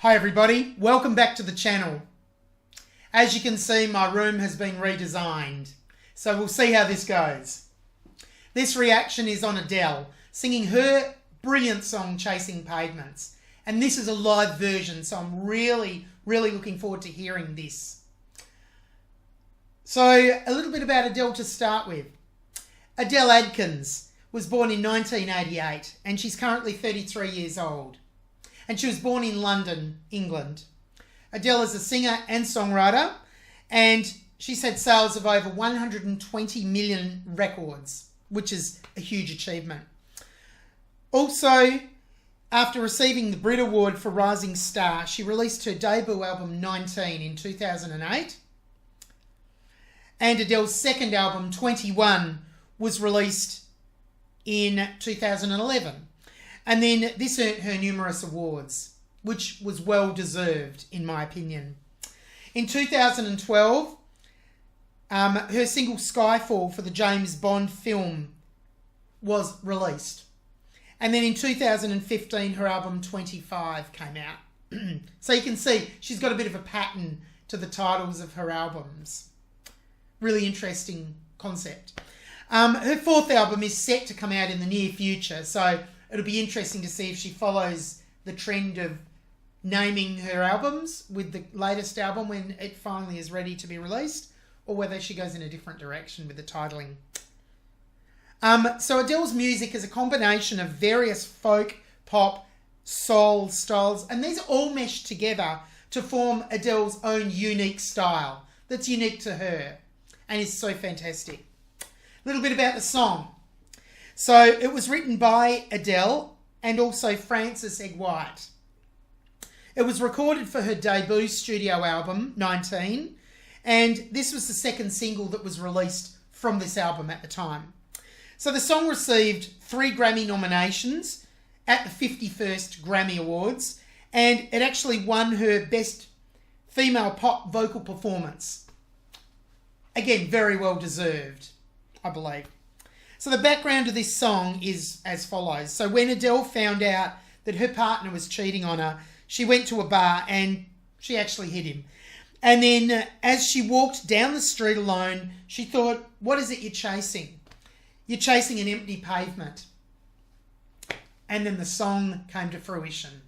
Hi everybody, welcome back to the channel. As you can see, my room has been redesigned, so we'll see how this goes. This reaction is on Adele, singing her brilliant song Chasing Pavements. And this is a live version, so I'm really looking forward to hearing this. So a little bit about Adele to start with. Adele Adkins was born in 1988 and she's currently 33 years old. And she was born in London, England. Adele is a singer and songwriter, and she's had sales of over 120 million records, which is a huge achievement. Also, after receiving the Brit Award for Rising Star, she released her debut album 19 in 2008. And Adele's second album, 21, was released in 2011. And then this earned her numerous awards, which was well deserved in my opinion. In 2012, her single Skyfall for the James Bond film was released. And then in 2015, her album 25 came out. So you can see she's got a bit of a pattern to the titles of her albums. Really interesting concept. Her fourth album is set to come out in the near future, so it'll be interesting to see if she follows the trend of naming her albums with the latest album when it finally is ready to be released, or whether she goes in a different direction with the titling. So Adele's music is a combination of various folk, pop, soul styles, and these all mesh together to form Adele's own unique style that's unique to her and is so fantastic. A little bit about the song. So it was written by Adele and also Frances Egg White. It was recorded for her debut studio album, 19, and this was the second single that was released from this album at the time. So the song received 3 Grammy nominations at the 51st Grammy Awards, and it actually won her Best Female Pop Vocal Performance. Again, very well deserved, I believe. So the background of this song is as follows. So when Adele found out that her partner was cheating on her, she went to a bar and she actually hit him. And then as she walked down the street alone, she thought, what is it you're chasing? You're chasing an empty pavement. And then the song came to fruition.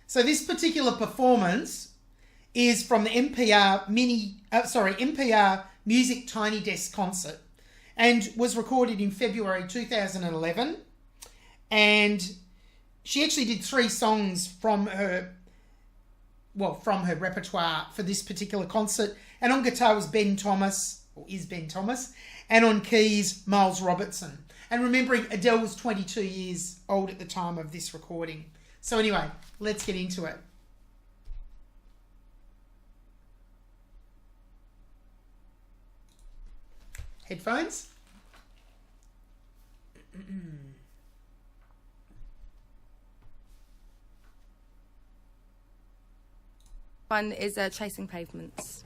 So this particular performance is from the NPR Music Tiny Desk concert, and was recorded in February 2011. And she actually did 3 songs from her repertoire for this particular concert. And on guitar was Ben Thomas, and on keys, Miles Robertson. And remembering Adele was 22 years old at the time of this recording. So anyway, let's get into it. Headphones. One is Chasing Pavements.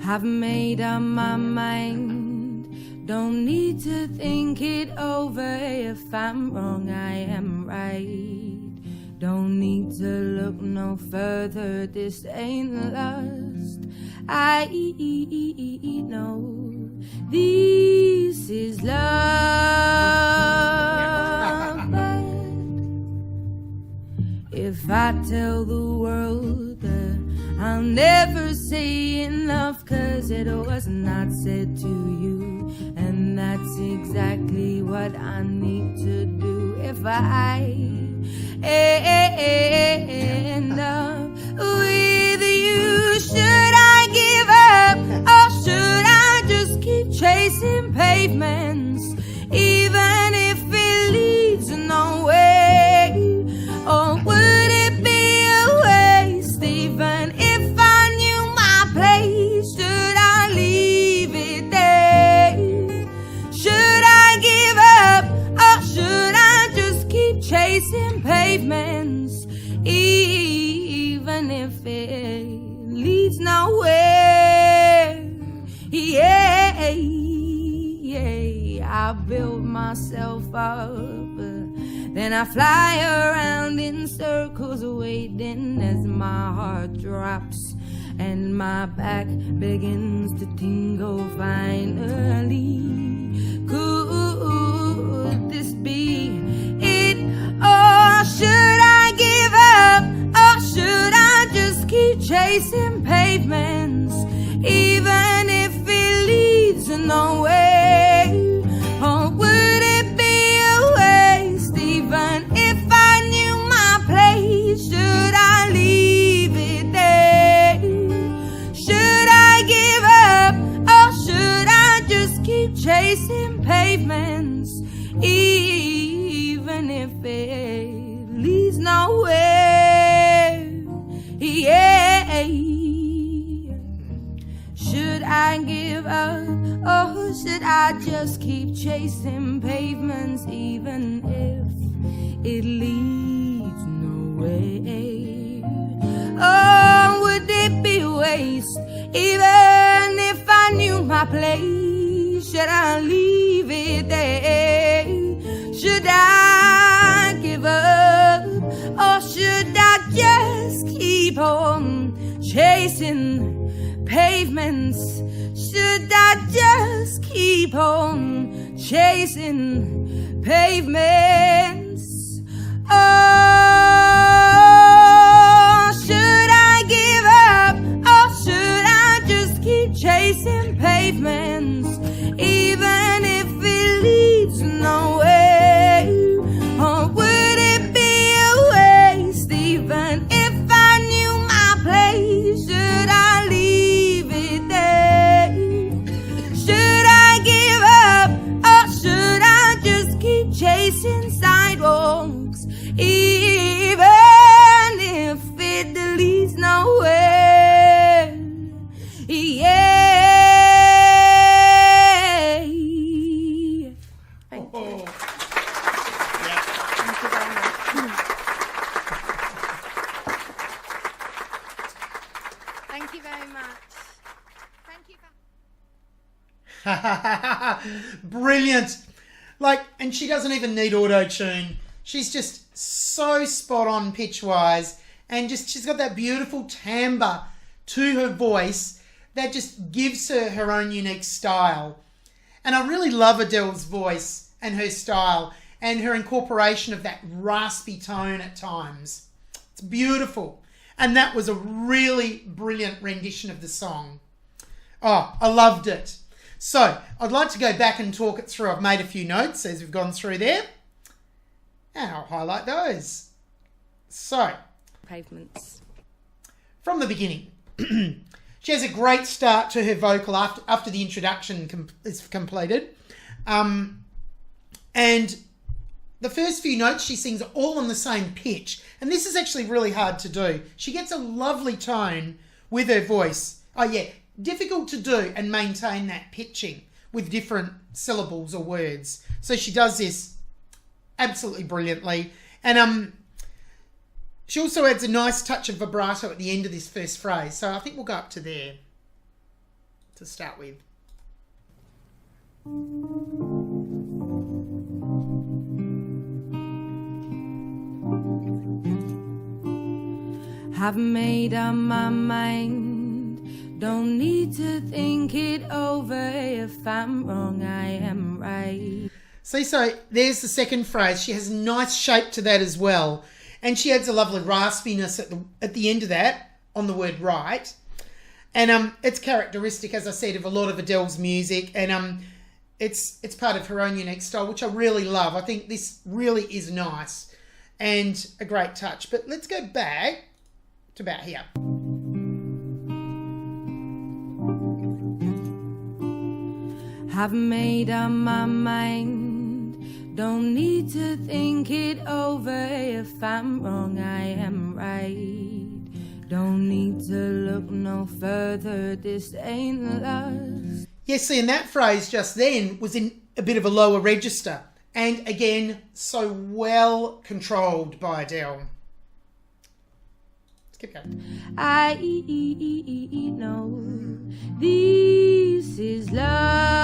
I've made up my mind, don't need to think it over. If I'm wrong, I am right. Don't need to look no further, this ain't lust. I know this is love. But if I tell the world that I'll never say enough, 'cause it was not said to you, and that's exactly what I need to do. If I end up with you, should I give up, or should I just keep chasing pavements, even if it leads nowhere? Or would it be a waste, even if I knew my place? Should I leave it there? Should I give up, or should I just keep chasing pavements, even if it leads nowhere? Yeah. I build myself up, then I fly around in circles, waiting as my heart drops and my back begins to tingle finally. Could this be it, or should I give up, or should I just keep chasing pavements, even if it leads nowhere? Or would it be a waste, even if I knew my place? Should I leave it there? Should I give up, or should I just keep chasing pavements, even if it leads nowhere? Yeah. Should I give up, or should I just keep chasing pavements, even if it leads nowhere? Oh, would it be a waste, even if I knew my place? Should I leave it there? Should I give up, or should I just keep on chasing pavements? Should I just keep on chasing pavements? Oh, should I give up, or should I just keep chasing pavements, even if it leads nowhere? Or would it be a waste, even if I knew my place? Should I leave it there? Should I give up, or should I just keep chasing sidewalks, even if it leads nowhere? Yeah. Thank you. Oh. Thank you very much. Thank you very much. Thank you. Brilliant. Like, and she doesn't even need auto-tune. She's just so spot on pitch-wise, and just she's got that beautiful timbre to her voice that just gives her her own unique style. And I really love Adele's voice and her style and her incorporation of that raspy tone at times. It's beautiful. And that was a really brilliant rendition of the song. Oh, I loved it. So I'd like to go back and talk it through. I've made a few notes as we've gone through there, and I'll highlight those. So, Pavements. from the beginning, she has a great start to her vocal after the introduction is completed. And the first few notes she sings are all on the same pitch. And this is actually really hard to do. She gets a lovely tone with her voice. Oh yeah, difficult to do and maintain that pitching with different syllables or words. So she does this absolutely brilliantly. And she also adds a nice touch of vibrato at the end of this first phrase. So I think we'll go up to there to start with. I've made up my mind, don't need to think it over. If I'm wrong, I am right. See, so there's the second phrase. She has a nice shape to that as well. And she adds a lovely raspiness at the end of that on the word right. And it's characteristic, as I said, of a lot of Adele's music. And it's part of her own unique style, which I really love. I think this really is nice and a great touch. But let's go back to about here. I've made up my mind, don't need to think it over. If I'm wrong, I am right. Don't need to look no further, this ain't lust. Yes, see, and that phrase just then was in a bit of a lower register. And again, so well controlled by Adele. Let's keep going. I know this is love.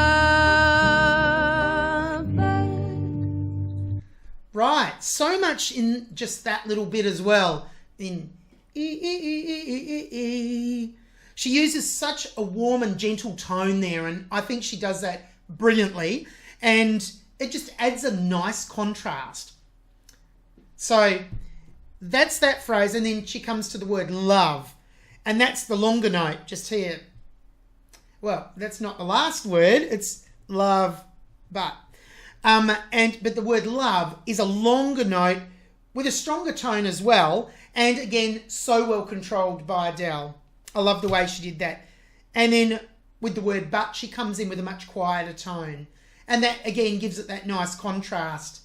so much in just that little bit as well. In she uses such a warm and gentle tone there, and I think she does that brilliantly, and it just adds a nice contrast. So that's that phrase, and then she comes to the word love, and that's the longer note just here. Well, that's not the last word, it's love, but the word love is a longer note with a stronger tone as well, and again, so well controlled by Adele. I love the way she did that. And then with the word but, she comes in with a much quieter tone. And that, again, gives it that nice contrast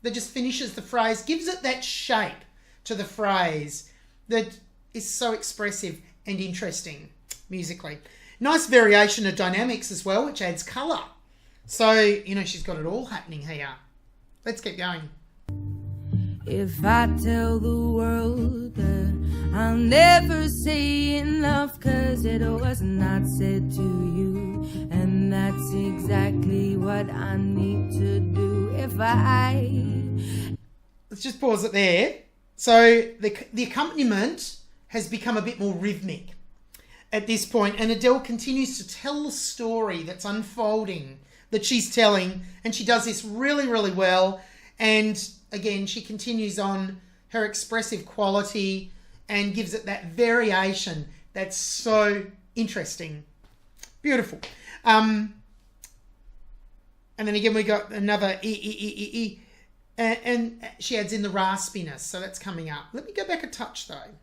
that just finishes the phrase, gives it that shape to the phrase that is so expressive and interesting musically. Nice variation of dynamics as well, which adds colour. So, she's got it all happening here. Let's keep going. If I tell the world that I'll never say enough, 'cause it was not said to you, and that's exactly what I need to do. Let's just pause it there. So the accompaniment has become a bit more rhythmic at this point, and Adele continues to tell the story that's unfolding, that she's telling, and she does this really, really well. And again, she continues on her expressive quality and gives it that variation that's so interesting. Beautiful. And then again, we got another E. And she adds in the raspiness, so that's coming up. Let me go back a touch, though.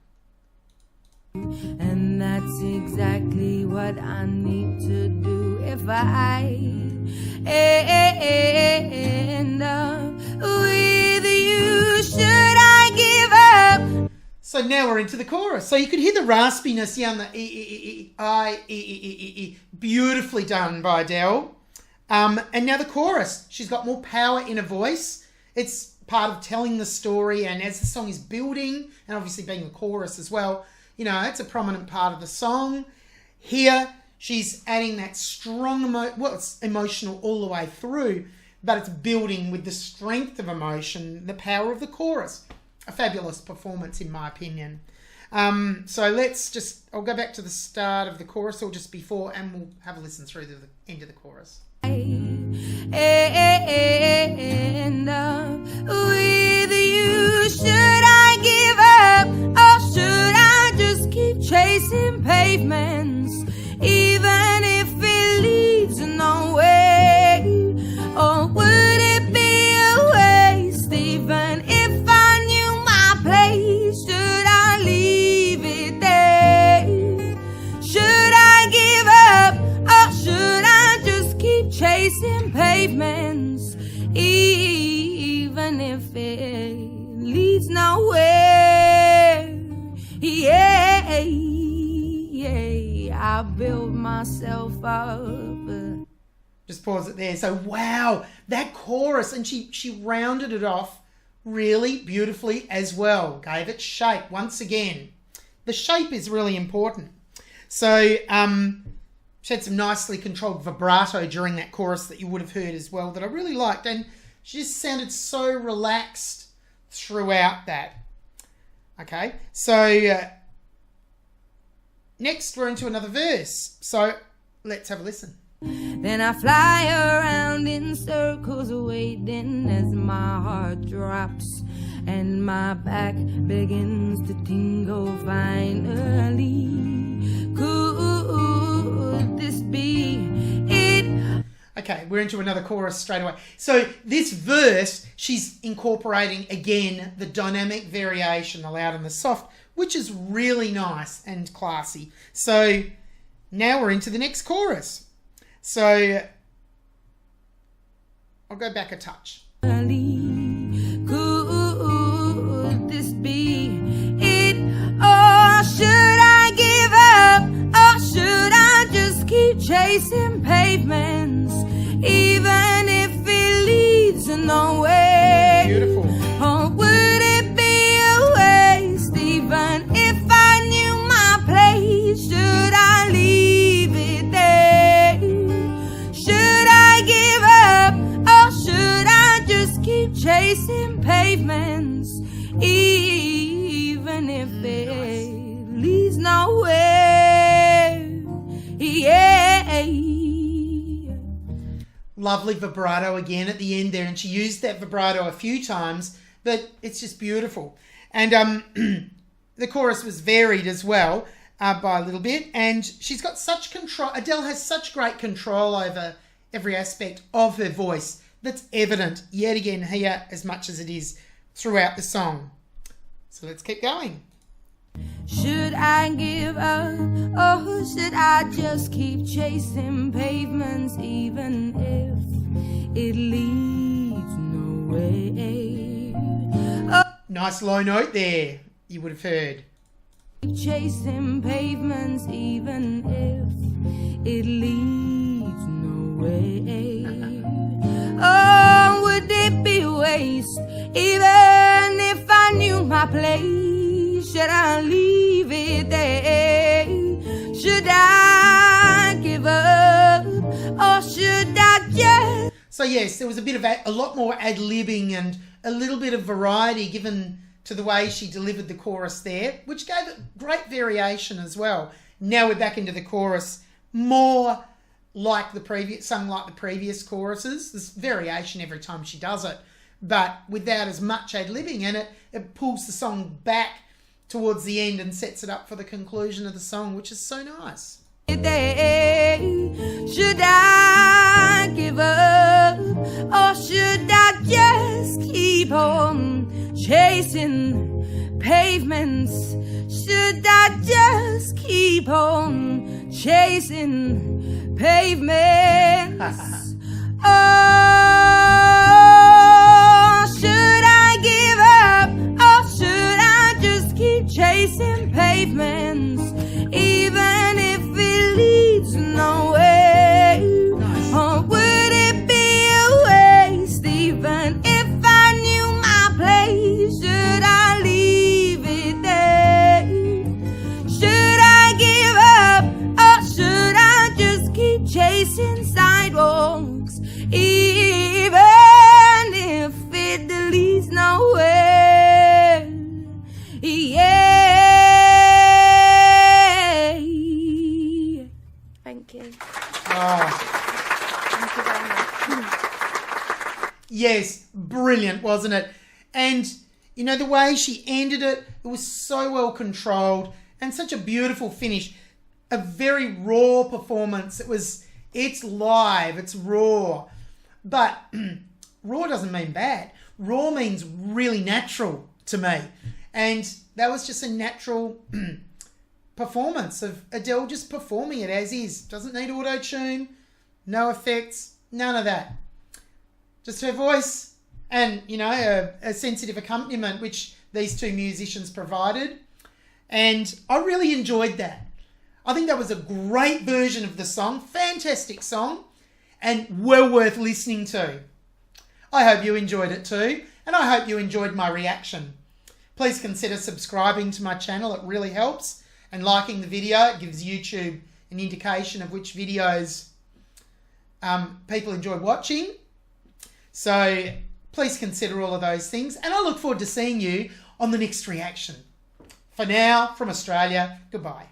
And that's exactly what I need to do if I end up with you. Should I give up? So now we're into the chorus. So you could hear the raspiness here on the beautifully done by Adele. And now the chorus. She's got more power in her voice. It's part of telling the story, and as the song is building, and obviously being the chorus as well, it's a prominent part of the song. Here, she's adding that strong it's emotional all the way through, but it's building with the strength of emotion, the power of the chorus. A fabulous performance, in my opinion. So I'll go back to the start of the chorus, or just before, and we'll have a listen through to the end of the chorus. End up with you. Should I give up, or should I just keep chasing pavements, even if it leads nowhere? Or would it be a waste, even if I knew my place? Should I leave it there? Should I give up, or should I just keep chasing pavements, even if it leads nowhere? Yeah, I build myself up. Just pause it there. So wow, that chorus, and she rounded it off really beautifully as well. Gave it shape once again. The shape is really important. So she had some nicely controlled vibrato during that chorus that you would have heard as well, that I really liked, and she just sounded so relaxed throughout that. Okay, so next we're into another verse. So let's have a listen. Then I fly around in circles, waiting as my heart drops and my back begins to tingle finally. Could this be it? Okay, we're into another chorus straight away. So this verse, she's incorporating again the dynamic variation, the loud and the soft, which is really nice and classy. So now we're into the next chorus. So I'll go back a touch. Could this be it? Or should I give up? Or should I just keep chasing pavements, even if it leads nowhere? Beautiful. Or would it be a waste, even if I knew my place? Should I leave it there? Should I give up, or should I just keep chasing pavements? pavements, even if it leads nowhere. Yeah. Lovely vibrato again at the end there, and she used that vibrato a few times, but it's just beautiful. And the chorus was varied as well by a little bit, and she's got such control. Adele has such great control over every aspect of her voice that's evident yet again here as much as it is throughout the song. So let's keep going. Should I give up, or should I just keep chasing pavements, even if it leads nowhere? Nice low note there, you would have heard. Keep chasing pavements, even if it leads nowhere. Oh, would it be waste, even if I knew my place? Should I leave it there? Should I give up, or should I just... So yes, there was a lot more ad-libbing and a little bit of variety given to the way she delivered the chorus there, which gave it great variation as well. Now we're back into the chorus, more like the previous choruses. There's variation every time she does it, but without as much ad-libbing, and it pulls the song back towards the end and sets it up for the conclusion of the song, which is so nice. Should I give up, or should I just keep on chasing pavements? Should I just keep on chasing pavements? Oh, should I give up, or should I just keep chasing pavements, even if it leads nowhere? Or would it be a waste, even if I knew my place? Should I leave it there? Should I give up, or should I just keep chasing sidewalks, even if it leads nowhere? Yeah. Thank you. Oh, Thank you very much. yes, brilliant, wasn't it? And, you know, the way she ended it, it was so well controlled and such a beautiful finish. A very raw performance. It's live, it's raw. But raw doesn't mean bad. Raw means really natural to me. And that was just a natural performance of Adele just performing it as is. Doesn't need auto-tune, no effects, none of that. Just her voice and, you know, a sensitive accompaniment which these two musicians provided. And I really enjoyed that. I think that was a great version of the song. Fantastic song and well worth listening to. I hope you enjoyed it too, and I hope you enjoyed my reaction. Please consider subscribing to my channel. It really helps. And liking the video. It gives YouTube an indication of which videos people enjoy watching. So please consider all of those things. And I look forward to seeing you on the next reaction. For now, from Australia, goodbye.